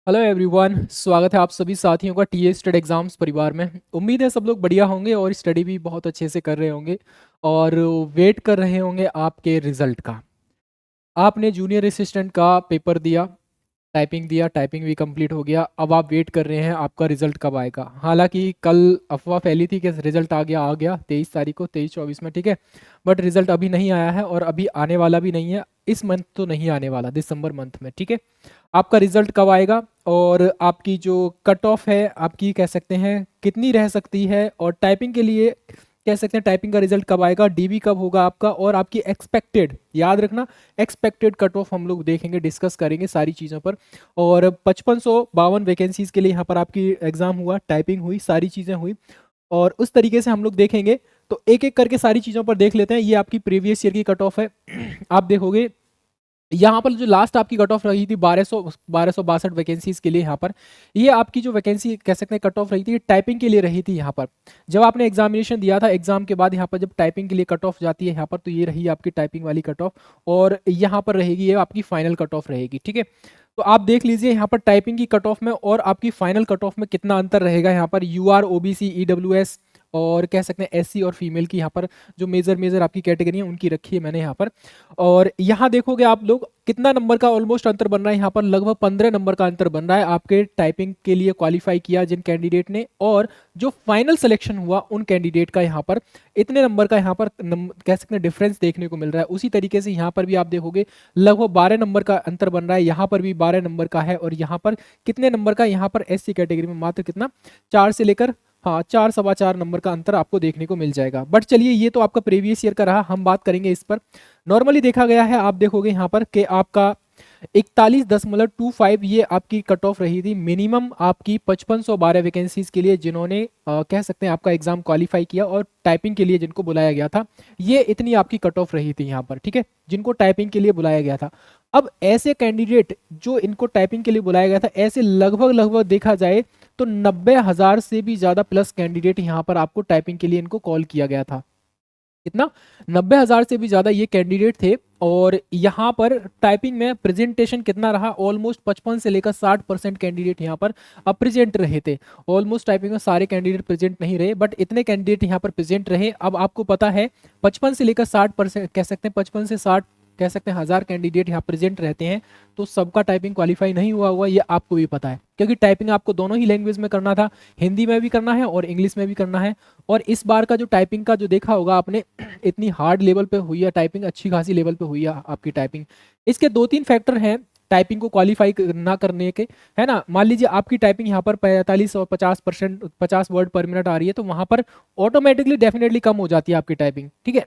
Hello everyone, स्वागत है आप सभी साथियों का टीए स्टडी एग्जाम्स परिवार में। उम्मीद है सब लोग बढ़िया होंगे और स्टडी भी बहुत अच्छे से कर रहे होंगे और वेट कर रहे होंगे आपके रिजल्ट का। आपने जूनियर असिस्टेंट का पेपर दिया, टाइपिंग दिया, टाइपिंग भी कंप्लीट हो गया। अब आप वेट कर रहे हैं आपका रिजल्ट कब आएगा। हालांकि कल अफवाह फैली थी कि रिजल्ट आ गया 23 तारीख को, 23-24 में, ठीक है। बट रिजल्ट अभी नहीं आया है और अभी आने वाला भी नहीं है। इस मंथ तो नहीं आने वाला, दिसंबर मंथ में, ठीक है। आपका रिजल्ट कब आएगा और आपकी जो कट ऑफ है आपकी, कह सकते हैं कितनी रह सकती है, और टाइपिंग के लिए कह सकते हैं टाइपिंग का रिजल्ट कब आएगा, डीबी कब होगा आपका, और आपकी एक्सपेक्टेड, याद रखना, एक्सपेक्टेड कट ऑफ हम लोग देखेंगे, डिस्कस करेंगे सारी चीज़ों पर। और 5552 वैकेंसीज के लिए यहाँ पर आपकी एग्जाम हुआ, टाइपिंग हुई, सारी चीज़ें हुई, और उस तरीके से हम लोग देखेंगे। तो एक एक करके सारी चीज़ों पर देख लेते हैं। ये आपकी प्रीवियस ईयर की कट ऑफ है। आप देखोगे यहाँ पर जो लास्ट आपकी कट ऑफ रही थी 1262 वैकेंसीज के लिए, यहाँ पर ये आपकी जो वैकेंसी कह सकते हैं कट ऑफ रही थी, टाइपिंग के लिए रही थी। यहाँ पर जब आपने एग्जामिनेशन दिया था, एग्जाम के बाद यहाँ पर जब टाइपिंग के लिए कट ऑफ जाती है यहाँ पर, तो ये रही आपकी टाइपिंग वाली कट ऑफ, और यहाँ पर रहेगी ये आपकी फाइनल कट ऑफ रहेगी, ठीक है। तो आप देख लीजिए यहाँ पर टाइपिंग की कट ऑफ में और आपकी फाइनल कट ऑफ में कितना अंतर रहेगा। यहाँ पर यूआर, ओबीसी, ईडब्ल्यूएस और कह सकते हैं एससी और फीमेल की यहाँ पर जो मेजर मेजर आपकी कैटेगरी है उनकी रखी है मैंने यहाँ पर। और यहाँ देखोगे आप लोग कितना नंबर का ऑलमोस्ट अंतर बन रहा है। यहाँ पर लगभग 15 नंबर का अंतर बन रहा है आपके टाइपिंग के लिए क्वालिफाई किया जिन कैंडिडेट ने, और जो फाइनल सिलेक्शन हुआ उन कैंडिडेट का यहाँ पर इतने नंबर का यहाँ पर कह सकते हैं डिफरेंस देखने को मिल रहा है। उसी तरीके से यहाँ पर भी आप देखोगे लगभग 12 नंबर का अंतर बन रहा है। यहाँ पर भी 12 नंबर का है, और यहाँ पर कितने नंबर का, यहाँ पर एससी कैटेगरी में मात्र कितना, 4 से लेकर, हाँ, 4 सवा 4 नंबर का अंतर आपको देखने को मिल जाएगा। बट चलिए, ये तो आपका प्रीवियस ईयर का रहा, हम बात करेंगे इस पर। नॉर्मली देखा गया है, आप देखोगे यहाँ पर कि आपका 41.25 ये आपकी कट ऑफ रही थी मिनिमम आपकी 5512 वैकेंसीज के लिए, जिन्होंने कह सकते हैं आपका एग्जाम क्वालिफाई किया, और टाइपिंग के लिए जिनको बुलाया गया था, ये इतनी आपकी कट ऑफ रही थी यहाँ पर, ठीक है, जिनको टाइपिंग के लिए बुलाया गया था। अब ऐसे कैंडिडेट जो इनको टाइपिंग के लिए बुलाया गया था, ऐसे लगभग लगभग देखा जाए तो 90,000 से भी ज्यादा प्लस कैंडिडेट यहाँ पर आपको टाइपिंग के लिए इनको कॉल किया गया था। कितना, 90,000 से भी ज्यादा ये कैंडिडेट थे। और यहाँ पर टाइपिंग में प्रेजेंटेशन कितना रहा, ऑलमोस्ट 55 से लेकर 60% कैंडिडेट यहाँ पर प्रेजेंट रहे थे। ऑलमोस्ट टाइपिंग में सारे कैंडिडेट प्रेजेंट नहीं रहे, बट इतने कैंडिडेट यहाँ पर प्रेजेंट रहे। अब आपको पता है 55 से लेकर 60%, कह सकते हैं 55 से 60, कह सकते हैं 1000 कैंडिडेट यहाँ प्रेजेंट रहते हैं, तो सबका टाइपिंग क्वालिफाई नहीं हुआ हुआ, ये आपको भी पता है, क्योंकि टाइपिंग आपको दोनों ही लैंग्वेज में करना था, हिंदी में भी करना है और इंग्लिश में भी करना है। और इस बार का जो टाइपिंग का जो देखा होगा आपने, इतनी हार्ड लेवल पे हुई है टाइपिंग, अच्छी खासी लेवल पे हुई है आपकी टाइपिंग। इसके 2-3 फैक्टर हैं टाइपिंग को क्वालिफाई ना करने के, है ना। मान लीजिए आपकी टाइपिंग यहाँ पर 45 और 50%, 50 वर्ड पर मिनट आ रही है, तो वहां पर ऑटोमेटिकली डेफिनेटली कम हो जाती है आपकी टाइपिंग, ठीक है।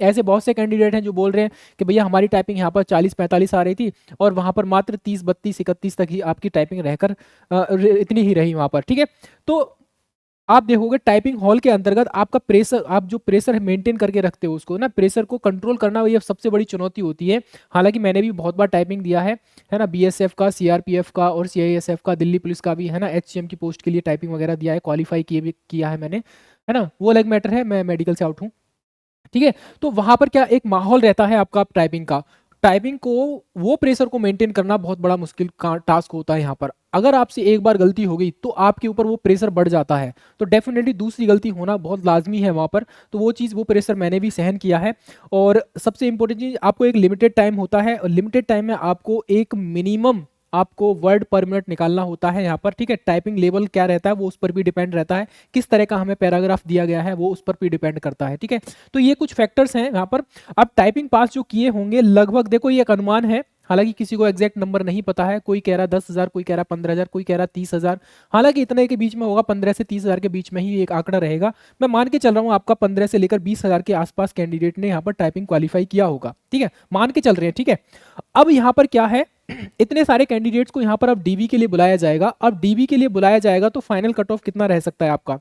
ऐसे बहुत से कैंडिडेट हैं जो बोल रहे हैं कि भैया हमारी टाइपिंग यहाँ पर 40-45 आ रही थी, और वहां पर मात्र 30-32-31 तक ही आपकी टाइपिंग रहकर इतनी ही रही वहां पर, ठीक है। तो आप देखोगे टाइपिंग हॉल के अंतर्गत आपका प्रेशर, आप जो प्रेशर मेंटेन करके रखते हो उसको ना, प्रेशर को कंट्रोल करना, ये सबसे बड़ी चुनौती होती है। हालांकि मैंने भी बहुत बार टाइपिंग दिया है ना, बीएसएफ का, सीआरपीएफ का और सीआईएसएफ का, दिल्ली पुलिस का भी, है ना, एचसीएम की पोस्ट के लिए टाइपिंग वगैरह दिया है, क्वालिफाई किए भी किया है मैंने, है ना, वो अलग मैटर है, मैं मेडिकल से आउट हूँ, ठीक है। तो वहां पर क्या एक माहौल रहता है आपका टाइपिंग का, टाइपिंग को, वो प्रेशर को मेंटेन करना बहुत बड़ा मुश्किल का टास्क होता है यहाँ पर। अगर आपसे एक बार गलती हो गई तो आपके ऊपर वो प्रेशर बढ़ जाता है, तो डेफिनेटली दूसरी गलती होना बहुत लाजमी है वहाँ पर। तो वो चीज़, वो प्रेशर मैंने भी सहन किया है। और सबसे इंपॉर्टेंट चीज़, आपको एक लिमिटेड टाइम होता है, और लिमिटेड टाइम में आपको एक मिनिमम आपको वर्ड पर मिनट निकालना होता है यहाँ पर, ठीक है। टाइपिंग लेवल क्या रहता है वो उस पर भी डिपेंड रहता है, किस तरह का हमें पैराग्राफ दिया गया है वो उस पर भी डिपेंड करता है, ठीक है। तो ये कुछ फैक्टर्स हैं यहाँ पर। अब टाइपिंग पास जो किए होंगे लगभग, देखो ये एक अनुमान है, हालांकि किसी को एग्जैक्ट नंबर नहीं पता है, कोई कह रहा 10,000, कोई कह रहा 15,000, कोई कह रहा 30,000, हालांकि इतने के बीच में होगा, 15 से 30,000 के बीच में ही एक आंकड़ा रहेगा। मैं मान के चल रहा हूँ आपका 15 से लेकर 20,000 के आसपास कैंडिडेट ने यहाँ पर टाइपिंग क्वालिफाई किया होगा, ठीक है, मान के चल रहे हैं, ठीक है। अब यहाँ पर क्या है, इतने सारे कैंडिडेट्स को यहाँ पर अब डीबी के लिए बुलाया जाएगा। अब डीबी के लिए बुलाया जाएगा तो फाइनल कट ऑफ कितना रह सकता है आपका,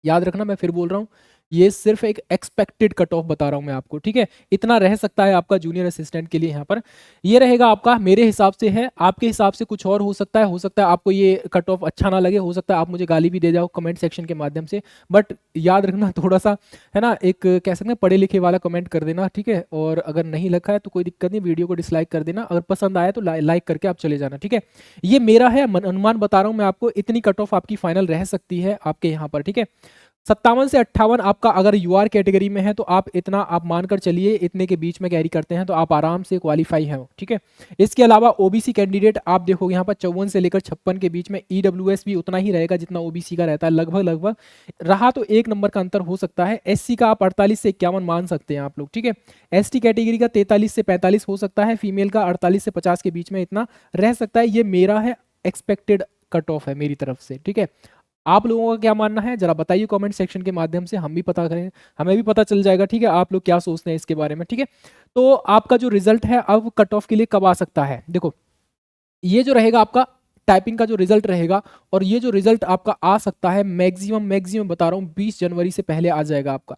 याद रखना, मैं फिर बोल रहा हूँ, ये सिर्फ एक एक्सपेक्टेड कट ऑफ बता रहा हूं मैं आपको, ठीक है। इतना रह सकता है आपका जूनियर असिस्टेंट के लिए यहाँ पर। ये रहेगा आपका, मेरे हिसाब से है, आपके हिसाब से कुछ और हो सकता है आपको ये कट ऑफ अच्छा ना लगे, हो सकता है आप मुझे गाली भी दे जाओ कमेंट सेक्शन के माध्यम से। बट याद रखना थोड़ा सा, है ना, एक कह सकते हैं पढ़े लिखे वाला कमेंट कर देना, ठीक है। और अगर नहीं लिखा है तो कोई दिक्कत नहीं, वीडियो को डिसलाइक कर देना, अगर पसंद आया तो लाइक करके आप चले जाना, ठीक है। ये मेरा है अनुमान बता रहा हूँ मैं आपको, इतनी कट ऑफ आपकी फाइनल रह सकती है आपके यहाँ पर, ठीक है। 57 से 58 आपका अगर यूआर कैटेगरी में है तो आप इतना आप मानकर चलिए, इतने के बीच में कैरी करते हैं तो आप आराम से क्वालिफाई हैं, ठीक है। इसके अलावा ओबीसी कैंडिडेट आप देखोगे यहाँ पर 54 से लेकर 56 के बीच में, ईडब्ल्यूएस भी उतना ही रहेगा जितना ओबीसी का रहता है, लगभग लगभग रहा तो 1 नंबर का अंतर हो सकता है। एससी का आप 48 से 51 मान सकते हैं आप लोग, ठीक है। एसटी कैटेगरी का 43 से 45 हो सकता है, फीमेल का 48 से 50 के बीच में इतना रह सकता है। ये मेरा है, एक्सपेक्टेड कट ऑफ है मेरी तरफ से, ठीक है। आप लोगों का क्या मानना है जरा बताइए कमेंट सेक्शन के माध्यम से, हम भी पता करें, हमें भी पता चल जाएगा, ठीक है, आप लोग क्या सोचते हैं इसके बारे में, ठीक है। तो आपका जो रिजल्ट है अब कट ऑफ के लिए कब आ सकता है, देखो ये जो रहेगा आपका टाइपिंग का जो रिजल्ट रहेगा, और ये जो रिजल्ट आपका आ सकता है मैक्सिमम मैक्सिमम बता रहा हूँ 20 जनवरी से पहले आ जाएगा आपका,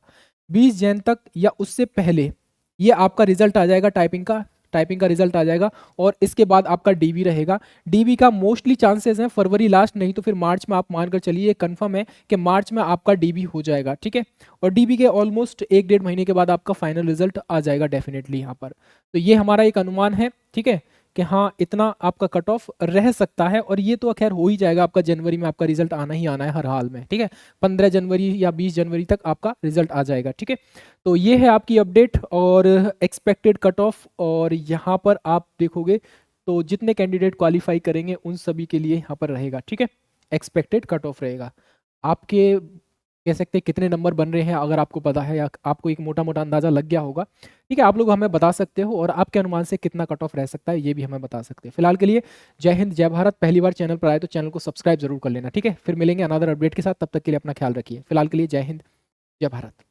20 जन तक या उससे पहले ये आपका रिजल्ट आ जाएगा, टाइपिंग का रिजल्ट आ जाएगा। और इसके बाद आपका डीबी रहेगा। डीबी का मोस्टली चांसेस हैं फरवरी लास्ट, नहीं तो फिर मार्च में, आप मानकर चलिए कंफर्म है कि मार्च में आपका डीबी हो जाएगा, ठीक है। और डीबी के ऑलमोस्ट 1-1.5 महीने के बाद आपका फाइनल रिजल्ट आ जाएगा डेफिनेटली यहाँ पर। तो ये हमारा एक अनुमान है, ठीक है, कि हाँ इतना आपका कट ऑफ रह सकता है। और ये तो खैर हो ही जाएगा, आपका जनवरी में आपका रिजल्ट आना ही आना है हर हाल में, ठीक है। 15 जनवरी या 20 जनवरी तक आपका रिजल्ट आ जाएगा, ठीक है। तो ये है आपकी अपडेट और एक्सपेक्टेड कट ऑफ। और यहाँ पर आप देखोगे तो जितने कैंडिडेट क्वालिफाई करेंगे उन सभी के लिए यहाँ पर रहेगा, ठीक है, एक्सपेक्टेड कट ऑफ रहेगा। आपके कह सकते हैं कितने नंबर बन रहे हैं अगर आपको पता है, या आपको एक मोटा मोटा अंदाजा लग गया होगा, ठीक है, आप लोग हमें बता सकते हो। और आपके अनुमान से कितना कट ऑफ रह सकता है ये भी हमें बता सकते हैं। फिलहाल के लिए जय हिंद जय भारत। पहली बार चैनल पर आए तो चैनल को सब्सक्राइब जरूर कर लेना, ठीक है। फिर मिलेंगे अनदर अपडेट के साथ, तब तक के लिए अपना ख्याल रखिए। फिलहाल के लिए जय हिंद जय भारत।